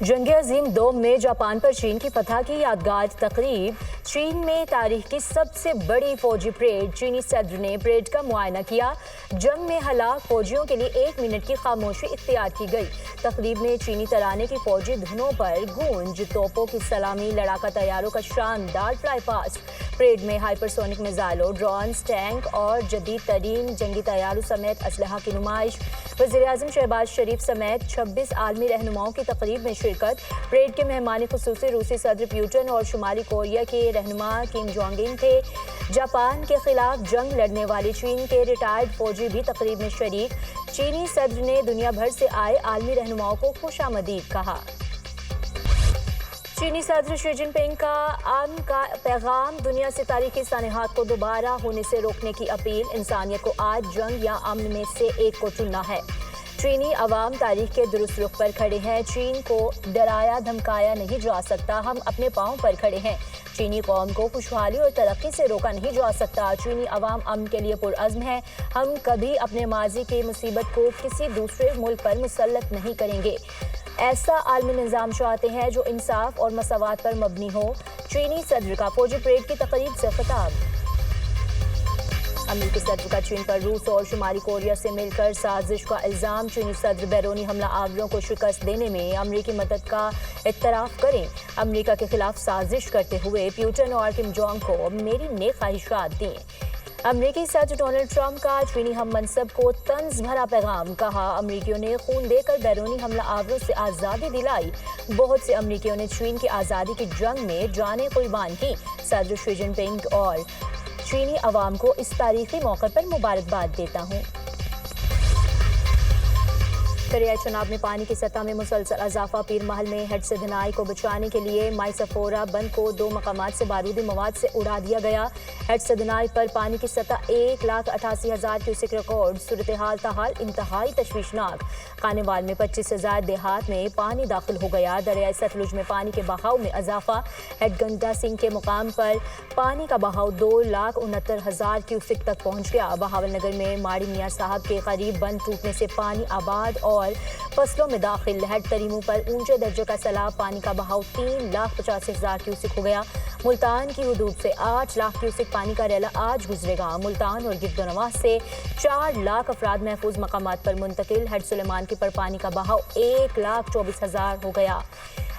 जंग अजीम दोम में जापान पर चीन की फतह की यादगार तकरीब। चीन में तारीख की सबसे बड़ी फौजी परेड। चीनी सदर ने परेड का मुआयना किया। जंग में हलाक फौजियों के लिए 1 मिनट की खामोशी इख्तियार की गई। तकरीब में चीनी तराने की फौजी धुनों पर गूंज, तोपों की सलामी, लड़ाका तैयारों का शानदार फ्लाई पास्ट। परेड में हाइपरसोनिक मिसाइलों, ड्रोन्स, टैंक और जदीद तरीन जंगी तैयारों समेत असलहा की नुमाइश। वज़ीर-ए-आज़म शहबाज शरीफ समेत 26 आलमी रहनुमाओं की तकरीब में शिरकत। परेड के मेहमान खुसूसी रूसी सदर पुतिन और शुमाली कोरिया के रहनुमा किम जोंग उन थे। जापान के खिलाफ जंग लड़ने वाले चीन के रिटायर्ड फौजी भी तकरीब में शरीक। चीनी सदर ने दुनिया भर से आए आलमी रहनुमाओं को खुशामदीद कहा। चीनी सदर शी जिनपिंग का अमन का पैगाम, दुनिया से तारीखी सानहात को दोबारा होने से रोकने की अपील। इंसानियत को आज जंग या अमन में से एक को चुनना है। चीनी अवाम तारीख के दुरुस्त रुख पर खड़े हैं। चीन को डराया धमकाया नहीं जा सकता। हम अपने पांव पर खड़े हैं। चीनी कौम को खुशहाली और तरक्की से रोका नहीं जा सकता। चीनी अवाम अमन के लिए पुरअज़्म है। हम कभी अपने माजी की मुसीबत को किसी दूसरे मुल्क पर मुसल्लत नहीं करेंगे। ऐसा आलमी निज़ाम चाहते हैं जो इंसाफ और मसावात पर मबनी हो। चीनी सदर का फौजी परेड की तकरीब से खिताब। अमरीकी सदर का चीन पर रूस और शुमाली कोरिया से मिलकर साजिश का इल्ज़ाम। चीनी सदर बैरूनी हमला आवरों को शिकस्त देने में अमरीकी मदद का इत्तराफ़ करें। अमरीका के खिलाफ साजिश करते हुए पुतिन और किम जोंग को मेरी नेक ख्वाहिशात दी। अमरीकी सदर डोनाल्ड ट्रंप का चीनी हम मनसब को तंज भरा पैगाम। कहा, अमरीकियों ने खून देकर बैरूनी हमला आवरों से आज़ादी दिलाई। बहुत से अमरीकियों ने चीन की आज़ादी की जंग में जानें कुर्बान की। सदर शी जिनपिंग और चीनी अवाम को इस तारीखी मौके पर मुबारकबाद देता हूँ। दरियाई चनाब में पानी की सतह में मुसलसल इजाफा। पीर महल में हेड से धनाई को बचाने के लिए माइसफोरा बंद को 2 मकामात से बारूदी मवाद से उड़ा दिया गया। हेड से धनाई पर पानी की सतह 1,88,000 क्यूसेक रिकॉर्ड। सूरत हाल ताहाल इंतहाई तशवीशनाक। खानेवाल में 25,000, देहात में पानी दाखिल हो गया। दरियाई सतलुज में पानी के बहाव में इजाफा। हेड गंगा सिंह के मुकाम पर पानी का बहाव 2,69,000 क्यूसेक तक पहुँच गया। बहावल नगर में माड़ी मियाँ साहब के करीब बंद टूटने से पानी आबाद और फसलों में दाखिल। हेड तरीमू पर ऊंचे दर्जे का सैलाब। पानी का बहाव 3,85,000 क्यूसेक हो गया। मुल्तान की हदूद से 8 लाख क्यूसेक पानी का रैला आज गुजरेगा। मुल्तान और गिरदोनवां से 4 लाख अफराद महफूज मकामात पर मुंतकिल। हेड सुलेमान की पर पानी का बहाव 1,24,000 हो गया।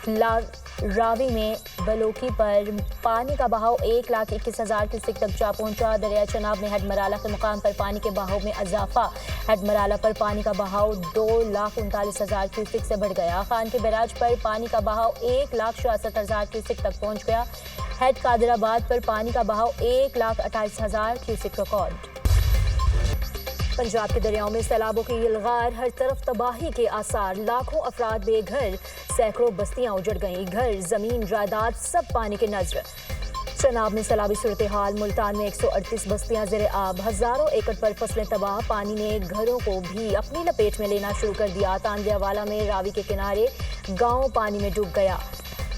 रावी में बलोकी पर पानी का बहाव 1,21,000 क्यूसेक तक जा पहुंचा। दरिया चनाब में हेड मराला के मुकाम पर पानी के बहाव में इजाफा। हेड मराला पर पानी का बहाव 2,39,000 क्यूसेक से बढ़ गया। खान के बैराज पर पानी का बहाव 1,66,000 क्यूसेक तक पहुंच गया। हेड कादराबाद पर पानी का बहाव 1,28,000 क्यूसेक रिकॉर्ड। पंजाब के दरियाओं में सैलाबों की यलगार। हर तरफ तबाही के आसार। लाखों अफराद बेघर। सैकड़ों बस्तियां उजड़ गईं। घर, जमीन, जायदाद सब पानी के नजर। चनाब में सैलाबी सूरत हाल। मुल्तान में 138 बस्तियां ज़ेरे आब। हजारों एकड़ पर फसलें तबाह। पानी ने घरों को भी अपनी लपेट में लेना शुरू कर दिया। तांदियावाला में रावी के किनारे गांव पानी में डूब गया।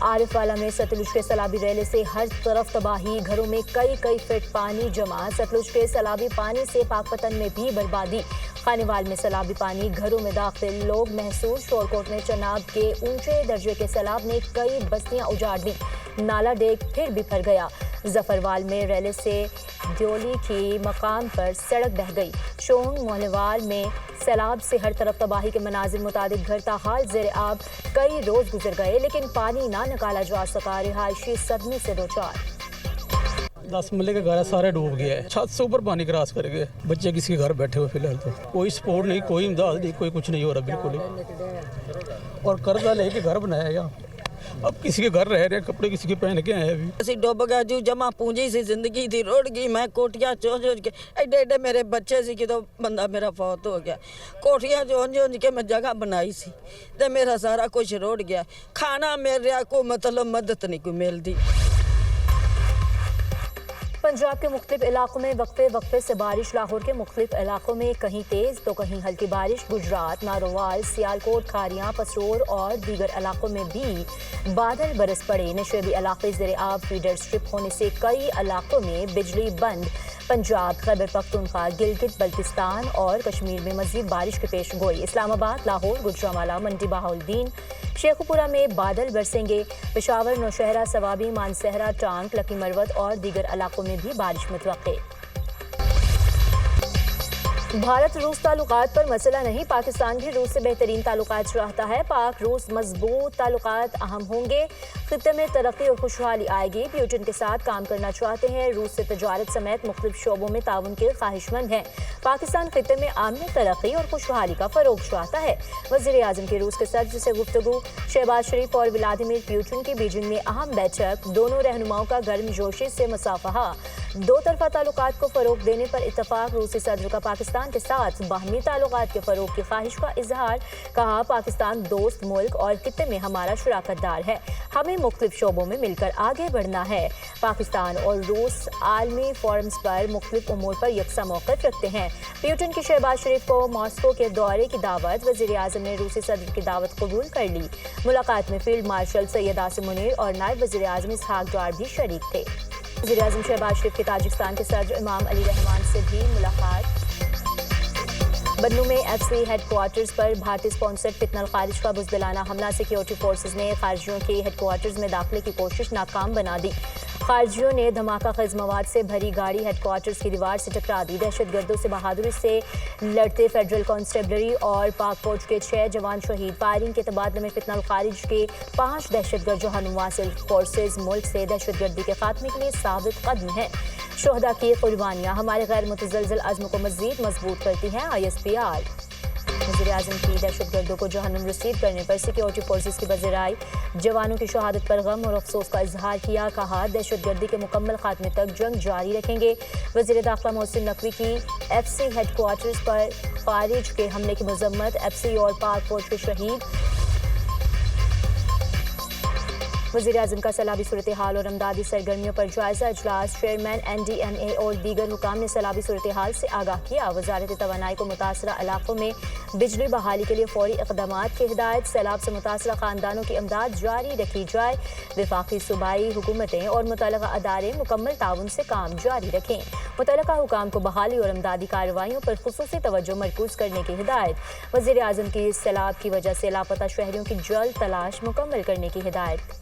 आरिफवाला में सतलुज के सैलाबी रेले से हर तरफ तबाही। घरों में कई फीट पानी जमा। सतलुज के सैलाबी पानी से पाकपतन में भी बर्बादी। खानेवाल में सैलाबी पानी घरों में दाखिल। लोग महसूस। शोरकोट में चनाब के ऊंचे दर्जे के सैलाब ने कई बस्तियां उजाड़ दी। नाला डेग फिर बिफर गया। जफरवाल में रेले से द्योली की मकाम पर सड़क बह गई। शोंग मोहनेवाल में सैलाब से हर तरफ तबाही के मनाजिर। मुतादिद घर ताहाल ज़ेरे आब। कई रोज गुजर गए लेकिन पानी ना निकाला जा सका। रिहायशी सदमे से दो चार। 10 मल्ले के घर सारे डूब गए। छत से ऊपर पानी क्रॉस कर गए। बच्चे किसी के घर बैठे हुए फिलहाल तो कोई सपोर्ट नहीं, कोई इमदाद नहीं, कोई कुछ नहीं हो रहा बिल्कुल ही। और कर्जा लेके घर बनाया या अब किसी के घर रह रहे हैं, कपड़े किसी के पहन के आए अभी। ਅਸੀਂ ਡੁੱਬ ਗਿਆ ਜੀ। ਜਮਾ ਪੂੰਜੀ ਸੀ, ਜ਼ਿੰਦਗੀ ਦੀ ਰੁੜ ਗਈ। ਮੈਂ ਕੋਠੀਆਂ ਚੋਂ ਕੇ ਐਡੇ ਐਡੇ ਮੇਰੇ ਬੱਚੇ ਸੀ ਜਦੋਂ ਬੰਦਾ ਮੇਰਾ ਫੌਤ ਹੋ ਗਿਆ। ਕੋਠੀਆਂ ਚੋਂ ਕੇ ਮੈਂ ਜਗ੍ਹਾ ਬਣਾਈ ਸੀ ਤੇ ਮੇਰਾ ਸਾਰਾ ਕੁਝ ਰੁੜ ਗਿਆ। ਖਾਣਾ ਮਿਲ ਰਿਹਾ, ਕੋਈ ਮਤਲਬ ਮਦਦ नहीं कोई मिलती। पंजाब के मुख्तलिफ इलाकों में वक्फे से बारिश। लाहौर के मुख्तलिफ इलाकों में कहीं तेज तो कहीं हल्की बारिश। गुजरात, नारोवाल, सियालकोट, खारियां, पसरोर और दीगर इलाकों में भी बादल बरस पड़े। नशेबी इलाके ज़ेरे आब। फीडर स्ट्रिप होने से कई इलाकों में बिजली बंद। पंजाब, खैबर पख्तूनख्वा, गिलगित बल्तिस्तान और कश्मीर में मजीद बारिश की पेश गोई। इस्लामाबाद, लाहौर, गुजरांवाला, मंडी बहाउद्दीन, शेखुपुरा में बादल बरसेंगे। पेशावर, नौशहरा, सवाबी, मानसहरा, टांग, लकी मरवत और दीगर इलाकों में भी बारिश मुतवक्के। भारत रूस ताल्लुकात पर मसला नहीं, पाकिस्तान भी रूस से बेहतरीन ताल्लुकात चाहता है। पाक रूस मजबूत ताल्लुकात अहम होंगे, खित्ते में तरक्की और खुशहाली आएगी। पुतिन के साथ काम करना चाहते हैं, रूस से तजारत समेत मुख्तलिफ शोबों में ताउन के ख्वाहिशमंद हैं। पाकिस्तान खित्ते में आमनी तरक्की और खुशहाली का फरोग चाहता है। वज़ीर आज़म की रूस के सदर से गुफ्तगू। शहबाज शरीफ और व्लादिमीर पुतिन की बीजिंग में अहम बैठक, दोनों रहनुमाओं का गर्मजोशी से मुसाफहा। दो तरफा ताल्लुकात को फरोग देने पर इत्तफाक। रूसी सदर का पाकिस्तान के साथ बाहमी ताल्लुकात के फरोग की ख्वाहिश का इजहार। कहा, पाकिस्तान दोस्त मुल्क और खित्ते में हमारा शराकतदार है, हमें मुख्तलिफ शोबों में मिलकर आगे बढ़ना है। पाकिस्तान और रूस आलमी फोरम्स पर मुख्तलिफ उमूर पर यकसा मौक़िफ़ रखते हैं। पुतिन की शहबाज शरीफ को मॉस्को के दौरे की दावत। वज़ीर आज़म ने रूसी सदर की दावत कबूल कर ली। मुलाकात में फील्ड मार्शल सैयद आसिम मुनीर और नायब वज़ीर आज़म इसहाक डार भी शरीक थे। वज़ीर आज़म शहबाज शरीफ की ताजिकिस्तान के सदर इमाम अली रहमान से भी मुलाकात। बन्नू में FC हेडक्वार्टर्स पर भारतीय स्पॉन्सर्ड फितनल खारिज का बुज़दिलाना हमला। सिक्योरिटी फोर्सेज ने खारिजियों के हेडक्वार्टर्स में दाखिले की कोशिश नाकाम बना दी। खारिजियों ने धमाका खेज मवाद से भरी गाड़ी हेडक्वार्टर्स की दीवार से टकरा दी। दहशतगर्दों से बहादुरी से लड़ते फेडरल कांस्टेबलरी और पाक फौज के 6 जवान शहीद। फायरिंग के तबादले में फितनल खारिज के 5 दहशतगर्द जहां वासिल। फोर्सेज मुल्क से दहशतगर्दी के खात्मे के लिए साबित कदम हैं। शोहदा की कुर्बानियाँ हमारे गैर मुतज़लज़ल अज़्म को मज़ीद मजबूत करती हैं। ISPR। वज़ीर आज़म की दहशतगर्दों को जहन्नुम रसीद करने पर सिक्योरिटी फोर्सेज की बज़राई। जवानों की शहादत पर गम और अफसोस का इजहार किया। कहा, दहशतगर्दी के मुकम्मल खात्मे तक जंग जारी रखेंगे। वज़ीर दाखिला मोहसिन नकवी की FC हेडक्वार्टर्स पर खारिज के हमले की मजम्मत। FC और पाक फौज के शहीद। वज़ीर आज़म का सैलाबी सूरत हाल और अमदादी सरगर्मियों पर जायजा इजलास। चेयरमैन NDMA और दीगर हुकाम ने सैलाबी सूरत हाल से आगाह किया। वज़ारत तवानाई को मुतासरा इलाकों में बिजली बहाली के लिए फौरी इक़दामात की हिदायत। सैलाब से मुतासरा ख़ानदानों की इमदाद जारी रखी जाए। वफाकी सूबाई हुकूमतें और मुतल्लिक़ा अदारे मुकम्मल ताउन से काम जारी रखें। मुतल्लिक़ा हुकाम को बहाली और इमदादी कार्रवाइयों पर खुसूसी तवज्जो मरकूज़ करने की हिदायत। वज़ीर आज़म की सैलाब की वजह से लापता शहरियों की जल्द तलाश मुकम्मल करने की हिदायत।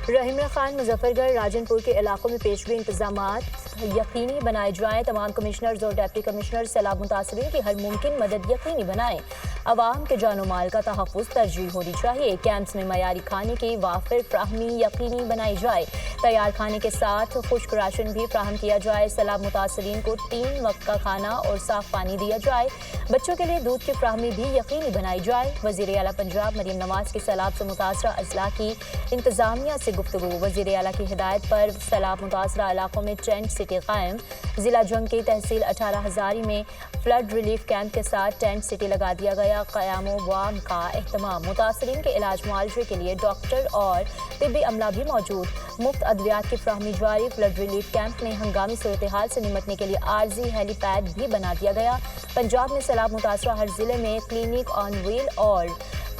रहीम खान मुजफ्फरगढ़ राजनपुर के इलाकों में पेशगी इंतजामात यकीनी बनाए जाएँ। तमाम कमिश्नर्स और डिप्टी कमिश्नर सैलाब मुतासरीन की हर मुमकिन मदद यकीनी बनाएँ। अवाम के जानो माल का तहफ़्फ़ुज़ तरजीह होनी चाहिए। कैंप्स में मयारी खाने की वाफिर फ्राहमी यकीनी बनाई जाए। तैयार खाने के साथ खुश्क राशन भी फ्राहम किया जाए। सैलाब मुतासरीन को 3 वक्त का खाना और साफ पानी दिया जाए। बच्चों के लिए दूध की फ्राहमी भी यकीनी बनाई जाए। वज़ीर आला पंजाब मरीम नवाज की सैलाब से मुतासरा अजला की इंतज़ामिया से गुफ्तगू। वज़ीर आला की हिदायत पर सैलाब मुतासरा इलाकों में टेंट सिटी कायम। ज़िला जंग की तहसील 18 हज़ारी में फ्लड रिलीफ कैंप के साथ टेंट सिटी लगा दिया गया। क़यामो वाम का एहतमाम। मुतासरीन के इलाज मुआलजे के लिए डॉक्टर और तिब्बी अमला भी मौजूद। मुफ्त अद्वियात की फ्राहमी जारी। फ्लड रिलीफ कैंप में हंगामी सूरत हाल से निमटने के लिए आर्जी हेलीपैड भी बना दिया गया। पंजाब में सैलाब मुतासरा हर जिले में क्लिनिक ऑन व्हील और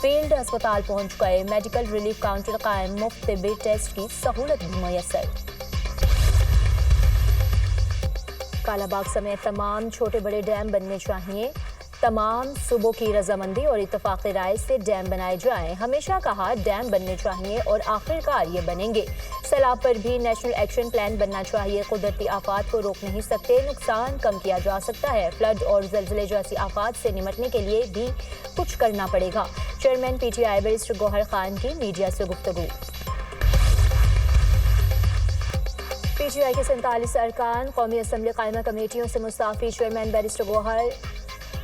फील्ड अस्पताल पहुंच गए। मेडिकल रिलीफ काउंटर कायम। मुफ्त तिब्बी टेस्ट की सहूलत भी मुयस्सर। कालाबाग समेत तमाम छोटे बड़े डैम बनने चाहिए। तमाम सूबों की रजामंदी और इत्तफाक़ी राय से डैम बनाए जाएं। हमेशा कहा, डैम बनने चाहिए और आखिरकार ये बनेंगे। सैलाब पर भी नेशनल एक्शन प्लान बनना चाहिए। कुदरती आफात को रोक नहीं सकते, नुकसान कम किया जा सकता है। फ्लड और ज़लज़ले जैसी आफात से निमटने के लिए भी कुछ करना पड़ेगा। Chairman PTI barrister Gohar Khan की मीडिया से गुफ्तगू। PTI के 47 अरकान कौमी असम्बली कायमा कमेटियों से मुस्ताफ़ी। चेयरमैन बैरिस्टर गौहर,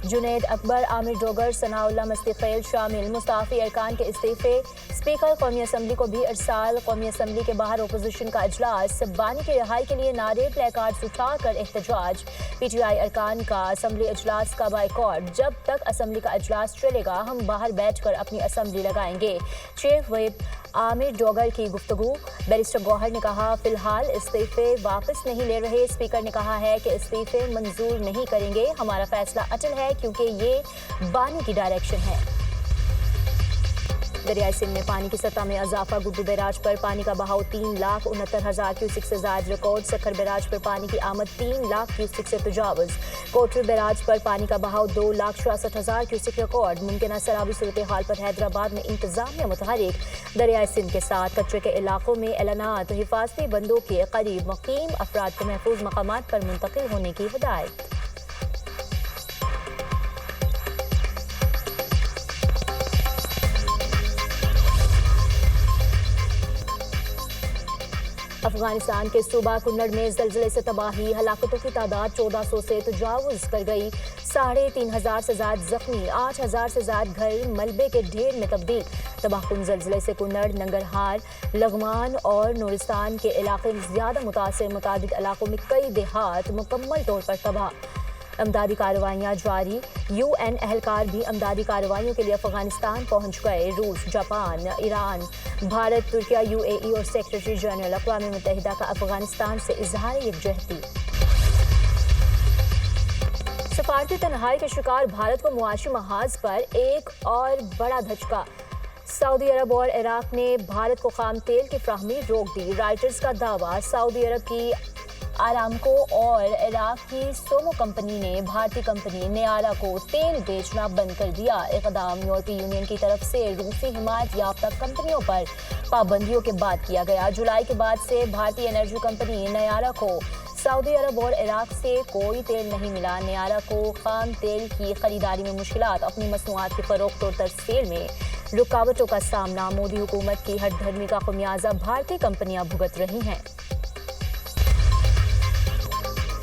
जुनैद अकबर, आमिर डोगर, सनाउल्लाह मस्तिखेल शामिल। मुस्ताफ़ी अरकान के इस्तीफ़े। स्पीकर कौमी असम्बली को भी अरसाल। कौमी असम्बली के बाहर अपोजिशन का इजलास। बानी की रिहाई के लिए नारे, प्लेकार्ड्स उठाकर एहतजाज। PTI अरकान का असम्बली इजलास का बाइकॉट। जब तक असम्बली का इजलास चलेगा हम बाहर बैठकर अपनी असम्बली लगाएंगे। चीफ व्हिप आमिर डोगर की गुफ्तगू। बैरिस्टर गौहर ने कहा, फिलहाल इस्तीफ़े वापस नहीं ले रहे। स्पीकर ने कहा है कि इस्तीफ़े मंजूर नहीं करेंगे। हमारा फैसला अटल है क्योंकि ये बानी की डायरेक्शन है। دریائے سندھ میں پانی کی سطح میں اضافہ، گڈو بیراج پر پانی کا بہاؤ 3,69,000 کیوسک سے زائد ریکارڈ، سکھر بیراج پر پانی کی آمد 3 لاکھ کیوسک سے تجاوز، کوٹری بیراج پر پانی کا بہاؤ 2,66,000 کیوسک ریکارڈ۔ ممکنہ سیلابی صورتحال پر حیدرآباد میں انتظامیہ متحرک، دریائے سندھ کے ساتھ کچرے کے علاقوں میں اعلانات، حفاظتی بندوں کے قریب مقیم افراد کو محفوظ مقامات پر منتقل ہونے کی ہدایت۔ افغانستان کے صوبہ کنڑ میں زلزلے سے تباہی، ہلاکتوں کی تعداد 1400 سے تجاوز کر گئی، 3500 سے زائد زخمی، 8000 سے زائد گھر ملبے کے ڈھیر میں تبدیل۔ تباہ کن زلزلے سے کنڑ، ننگرہار، لغمان اور نورستان کے علاقے زیادہ متاثر، متعدد علاقوں میں کئی دیہات مکمل طور پر تباہ۔ امدادی کارروائیاں جاری، یو این اہلکار بھی امدادی کارروائیوں کے لیے افغانستان پہنچ گئے۔ روس، جاپان، ایران، بھارت، ترکیہ، یو اے ای اور سیکرٹری جنرل اقوام متحدہ کا افغانستان سے اظہار یکجہتی۔ سفارتی تنہائی کے شکار بھارت کو معاشی محاذ پر ایک اور بڑا دھچکا، سعودی عرب اور عراق نے بھارت کو خام تیل کی فراہمی روک دی۔ رائٹرز کا دعویٰ، سعودی عرب کی آرامکو اور عراق کی سومو کمپنی نے بھارتی کمپنی نیارا کو تیل بیچنا بند کر دیا۔ اقدام یورپی یونین کی طرف سے روسی حمایت یافتہ کمپنیوں پر پابندیوں کے بعد کیا گیا۔ جولائی کے بعد سے بھارتی انرجی کمپنی نیارا کو سعودی عرب اور عراق سے کوئی تیل نہیں ملا۔ نیارا کو خام تیل کی خریداری میں مشکلات، اپنی مصنوعات کی فروخت اور ترسیل میں رکاوٹوں کا سامنا، مودی حکومت کی ہٹ دھرمی کا خمیازہ بھارتی کمپنیاں بھگت رہی ہیں۔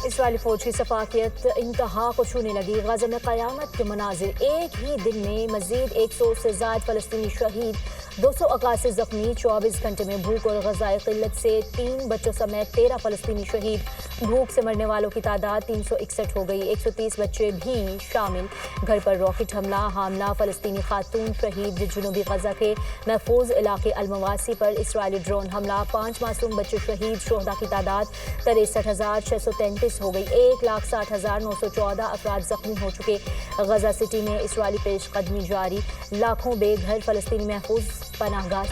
اسرائیلی فوج کی سفاکیت انتہا کو چھونے لگی، غزہ میں قیامت کے مناظر، ایک ہی دن میں مزید 100 سے زائد فلسطینی شہید، 281 زخمی، 24 گھنٹے میں بھوک اور غذائی قلت سے 3 بچوں سمیت 13 فلسطینی شہید، بھوک سے مرنے والوں کی تعداد 361 ہو گئی، 130 بچے بھی شامل۔ گھر پر راکٹ حملہ، حاملہ فلسطینی خاتون شہید، جنوبی غزہ کے محفوظ علاقے المواسی پر اسرائیلی ڈرون حملہ، 5 معصوم بچے شہید، شہداء کی تعداد 63,633 ہو گئی، 1,60,914 افراد زخمی ہو چکے۔ غزہ سٹی میں اسرائیلی پیش قدمی جاری، لاکھوں بے گھر فلسطینی محفوظ پناہ گاہ